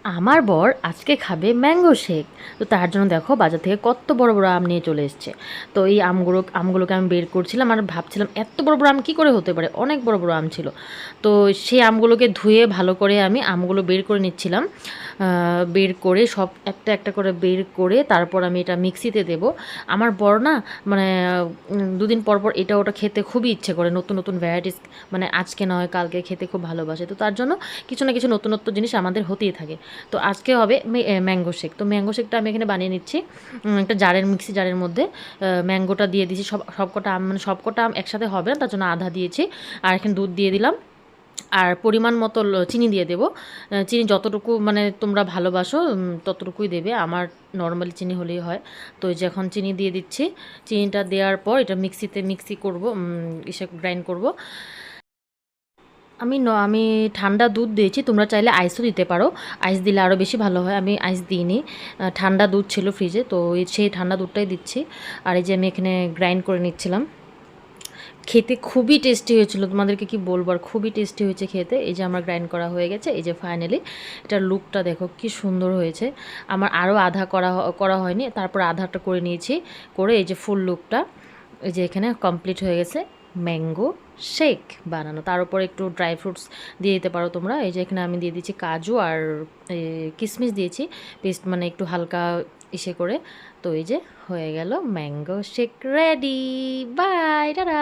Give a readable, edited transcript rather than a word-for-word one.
আমার বর আজকে খাবে ম্যাঙ্গো শেক। তো তার জন্য দেখো বাজার থেকে কত বড় বড় আম নিয়ে চলে এসছে। তো এই আমগুলোকে আমি বের করছিলাম আর ভাবছিলাম এত বড় বড় আম কী করে হতে পারে, অনেক বড় বড় আম ছিল। তো সেই আমগুলোকে ধুয়ে ভালো করে আমি আমগুলো বের করে নিচ্ছিলাম। বের করে সব একটা একটা করে বের করে তারপর আমি এটা মিক্সিতে দেব। আমার বর না মানে দুদিন পর পর এটা ওটা খেতে খুবই ইচ্ছে করে, নতুন নতুন ভ্যারাইটিস, মানে আজকে নয় কালকে খেতে খুব ভালোবাসে। তো তার জন্য কিছু না কিছু নতুনত্ব জিনিস আমাদের হতেই থাকে। তো আজকে হবে ম্যাঙ্গো শেক। তো ম্যাঙ্গো শেকটা আমি এখানে বানিয়ে নিচ্ছি। একটা মিক্সি জারের মধ্যে ম্যাঙ্গোটা দিয়ে দিয়েছি। সবকটা আম, মানে সবকটা আম একসাথে হবে না, তার জন্য আধা দিয়েছি। আর এখানে দুধ দিয়ে দিলাম। আর পরিমাণ মতো চিনি দিয়ে দেবো। চিনি যতটুকু মানে তোমরা ভালোবাসো ততটুকুই দেবে। আমার নর্মালি চিনি হলেই হয়। তো এই যে এখন চিনি দিয়ে দিচ্ছি। চিনিটা দেওয়ার পর এটা মিক্সি করব, গ্রাইন্ড করব। আমি ঠান্ডা দুধ দিয়েছি, তোমরা চাইলে আইসও দিতে পারো। আইস দিলে আরও বেশি ভালো হয়, আমি আইস দিইনি। ঠান্ডা দুধ ছিল ফ্রিজে, তো সেই ঠান্ডা দুধটাই দিচ্ছি। আর এই যে আমি এখানে গ্রাইন্ড করে নিচ্ছিলাম। খেতে খুবই টেস্টি হয়েছিল, তোমাদেরকে কি বলবো, আর খুবই টেস্টি হয়েছে খেতে। এই যে আমার গ্রাইন্ড করা হয়ে গেছে, এই যে ফাইনালি এটার লুকটা দেখো কি সুন্দর হয়েছে। আমার আরও আধা করা হয়নি, তারপর আধাটা করে নিয়েছি। করে এই যে ফুল লুকটা এই যে এখানে কমপ্লিট হয়ে গেছে ম্যাঙ্গো শেক বানানো। তার উপর একটু ড্রাই ফ্রুটস দিয়ে দিতে পারো তোমরা। এই যে এখানে আমি দিয়ে দিচ্ছি কাজু আর কিশমিশ দিয়েছি, পেস্ট মানে একটু হালকা ইসে করে। তো এই যে হয়ে গেল mango shake ready. Bye, tata.